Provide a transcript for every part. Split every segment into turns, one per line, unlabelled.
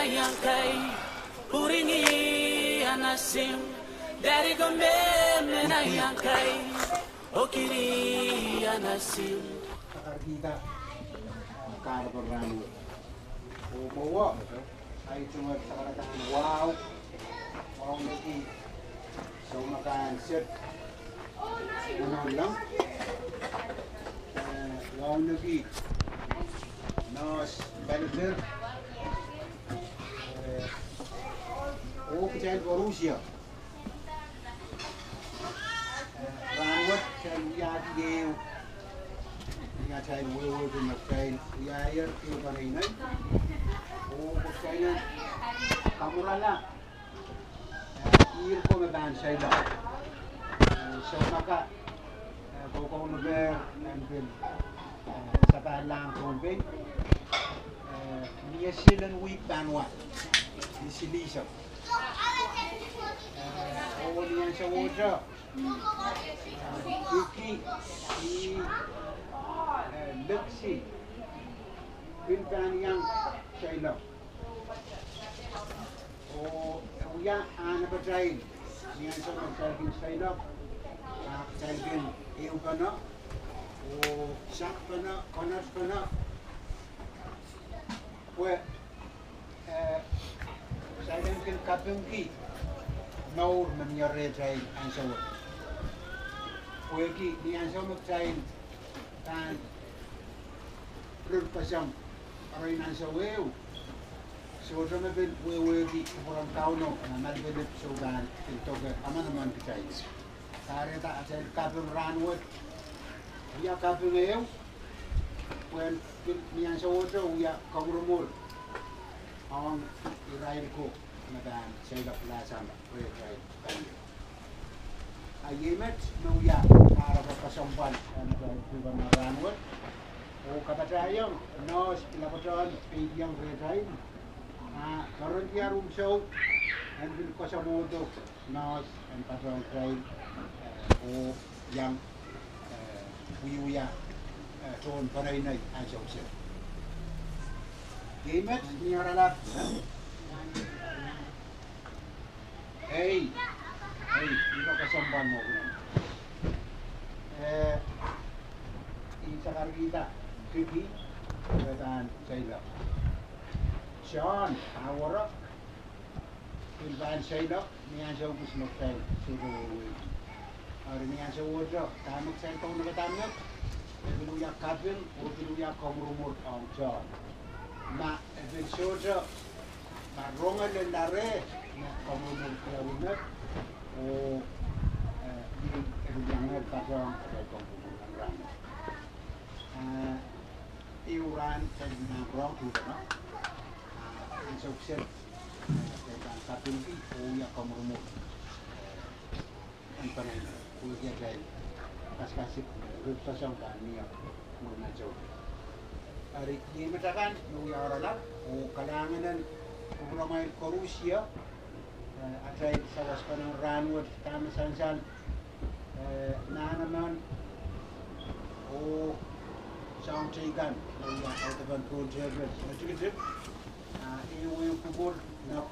yang kai puringi anasim dari gombe mena yang kai okiri anasim
kita kar berlalu bawa ay cuma sekarang wow lagi so makan set lang wow lagi nos bener kita Rusia rawat saya dia ya saya wewe di Malaysia ya air di mana ini Australia kamurala ir ko medan saya so maka kau negara nanti sabar lang konbe ni silen week banwa di silisa ni yang sawoja iki ni Lexi Pintan yang saya ya anak berjalan yang sama saya saya eu kana sak kana konas kana saya mungkin kapung ki naur menyerah jalan ansawat ki ni ansawat jalan kan berpasang orang ansawat so jama ben wewe di orang kauno na ben so dan itu ke aman kita ini sare tak ada kapung ranwat ya kapung eu when ni ansawat ya kaurumul ang irai ko na dan saya pelasan wewe kan ayemet no ya para pasampan na ben ranwat o kapatayang nos ilapotan yang retain karon dia room show and bin ko sa modo nos and patron train o yang wiya ton panay nay ang show siya gamet niya ralat hey ito kasamban mo isa kargita kiki dan saya Sean, awak pilban saya ni yang jauh bus makan suruh. Hari ni yang jauh je, tamak saya tahu nak tamak. Dulu yang kabin, dulu yang komrumur angca. Mak besok je, mak rongan dan dare, mak komrumur kelawinat. Oh, di yang kadang ada komrumur angran. Iuran saya nak rong tu tak? Sukses dengan satu lagi punya komrumur antaran punya jalan kasih rupasang kami yang menajau hari ini macam nunggu orang lah kalangan programai Rusia ada sawas panang ranwat kami sansan nanaman sound cikan nunggu autoban project macam yung kubur na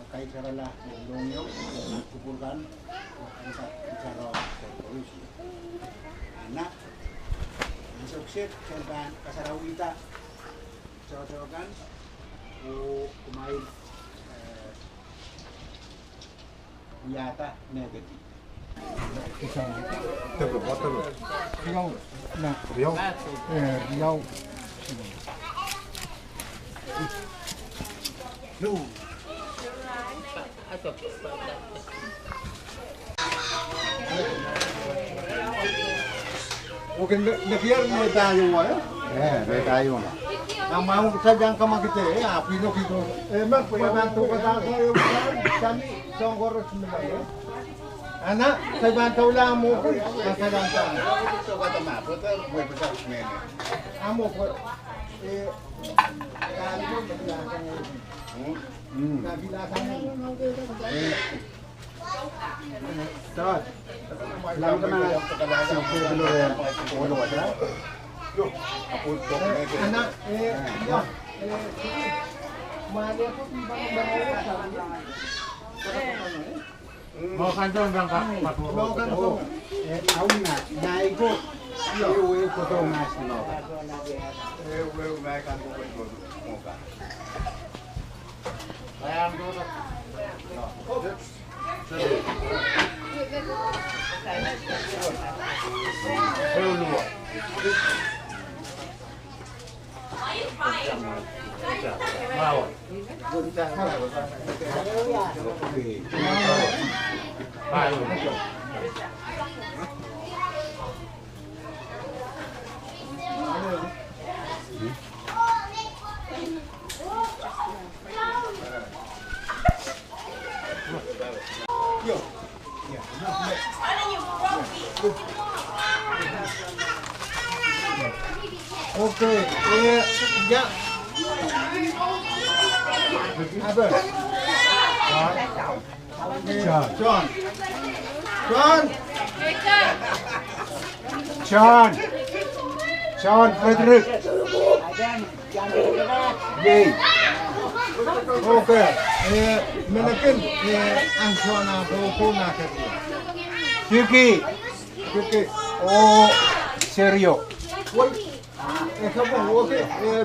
kay Sarala Longyo kubur kan ang cara solusi anak sukses kan kasarawita cocokan kumain nyata negatif Riau Lu. Mungkin biar mereka yang mana? Mereka yang mana? Ang mau sadyang kamakite, Pinok ito. Mak, bantu ka tayo kami songgoros nila. Anak, saya bantu lang mo ko. Kasalang ka. So kata mapot, buhay pa sa mene. Amo ko. Kalo bilasan niya. Bilasan niya. Terus. Lalu kena sampai dulu ya. Bodoh aja. Anak,
Mau kantor bang Pak?
Mau kantor. Tahu nggak? Naik kok. Eu estou mais de novo. Eu naik kan kok itu mau kan.
Bayang dulu. Dulu. Mau. Bayu.
Yo. Oke, ya. Apa? John Frederick. Yay. Oke, mungkin Anjona Bukuna tadi. Vicky. Oh, serio. Kamu oke?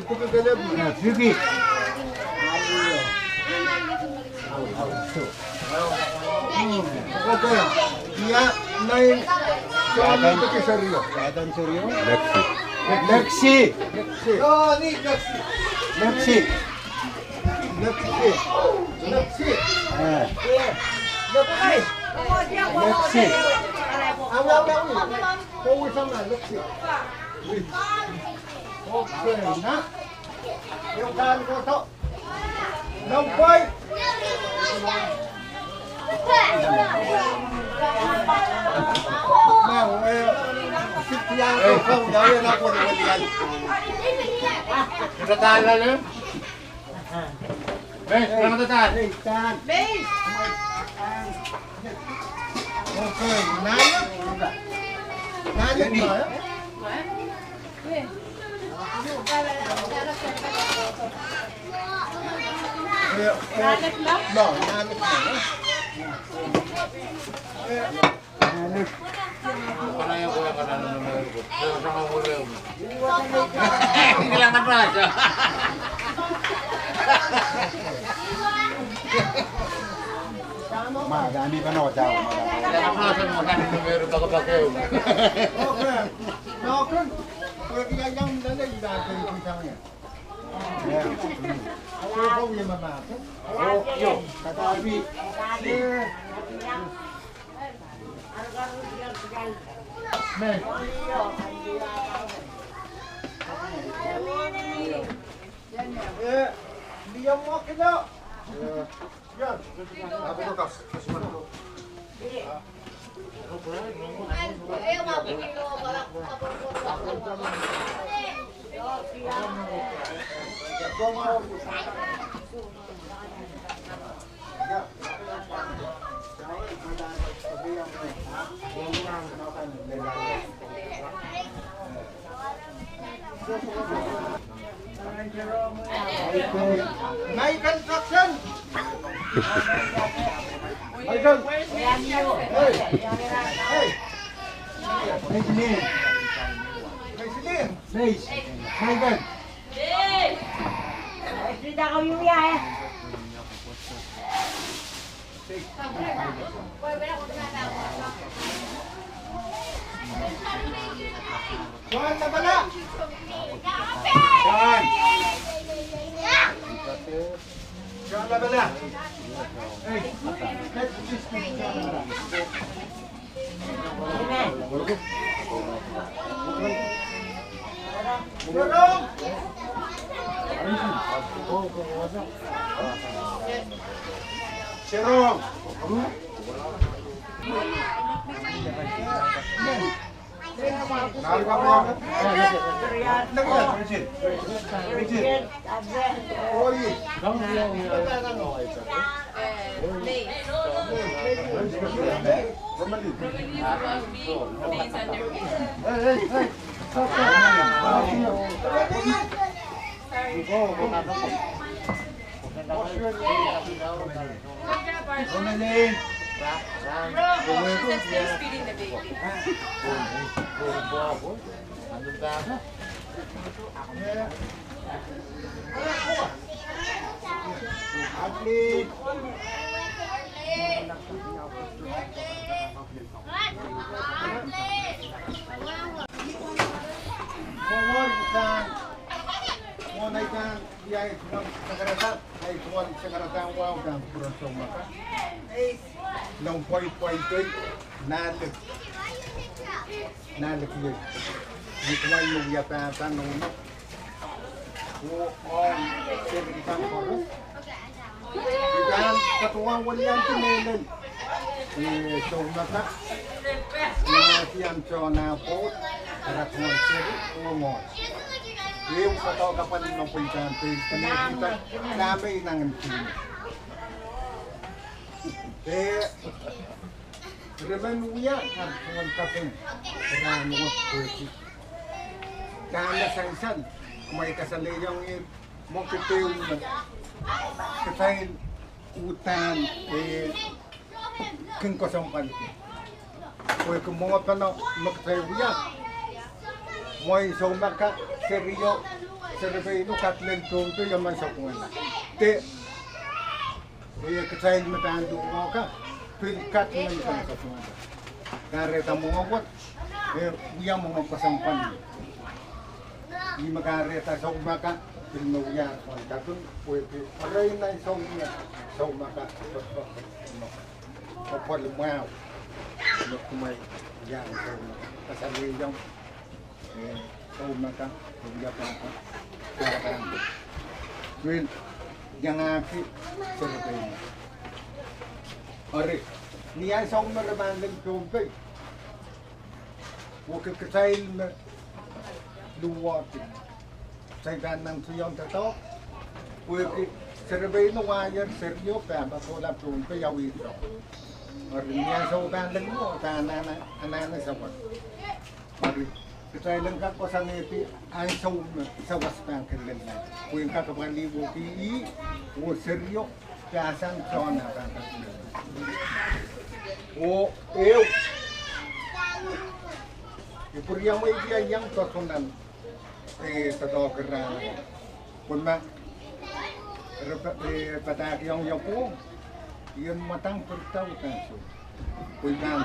Bukan kelab. Vicky. Oke, dia naik. Soalnya itu serio. Kelihatan serio. Lexi. Oh, ini Lexi. Lexi. Kau sama Lexi. Oke, nak. Yang kan kotak. Nampai. Mau yang kau jauh nak pun dia.
Kita tahan ya. Jangan tahan.
Oke, nanya ya.
Mana yang boleh kena nomor itu? Sama boleh. Hilangkan aja.
Ma, dami pa no jauh.
Jangan langsung makan nomor itu pakai.
Oke. Nah, kan yang dari pisangnya. Ya. Kau yang mana? Oh, yo, kata Abi. Men. Dia mau kena. Ya. Apa tu kau? Naikkan traction. Naikkan. Hey. Naikkan.
Cerita kau Yulia ya.
Juan, na pala. Juan na pala. Hey, let's just Serong. Romelin!
That's breastfeeding the baby.
Andun tayo.
Atlet! Kumon isang kumon isang yay kumon sa karatan ay kumon sa karatan wow kang purong maka nang point nalik yun di kumay yung yatatan nung on 75 koros dan katuwang walian tinelen so maka yang na po para kumonseri umon yung kataw kapalit ng pulsante kanina namin ng team revenunya kan dengan kapeng dengan ngot politik karena sangsan may kasaliyang mo kitew na katayin utan kung kosong Kue kumongo pano magtayuya. Moy so maka serio serve no katlen tonto yaman sa kuwana. Te kasayin matandu mo ka. Pil katlen sa kuwana. Kare tamo ngot uya mo magpasampan. Di makare ta so maka pil no uya kon katun kue aray na so maka Kapal mau Lúc mày dạng rồi ta sẽ đi trong tôm nó căng cũng gặp ra nguyên yang aki seperti hari ni ai xong nó ban lên tôm cái một cái cây mà dua cây gan năng suy yon ta to với cái seperti nó qua giờ serio cả ba cô làm tôm cái giàu ít Orangnya saukan lang mo, anak sabat. Mari kita lengkap kosan itu ang sawas pang kailan. Kung kakapali mo pi, o seryo kasan chona kan. O eu. Ipurya mo iya yang totonan tato kerana. Kung ma pataki yang po. Iyon matang pertau tanso. Kuinan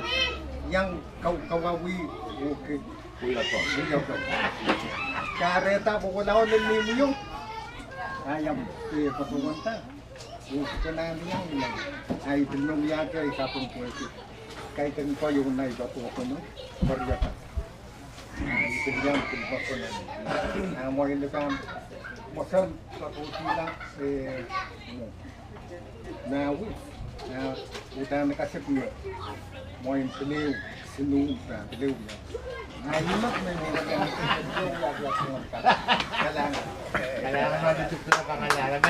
yang kawawi okay. Kuyaton. Kareta pokolaw ng limiyo. Ayam patungan ta. Kanan yang lang. Ay tinong yaka isapon ko ito. Kahit ang pa yung naibatu ko no. Baryata. Tinjang tinpa ko na. Mo hindi ka mosan patutila nawi. Nah, udah kasih punya, mau yang beliau senung, beliau ya. Nah, ini mah memang yang
Kailangan mo dito na pangalanan.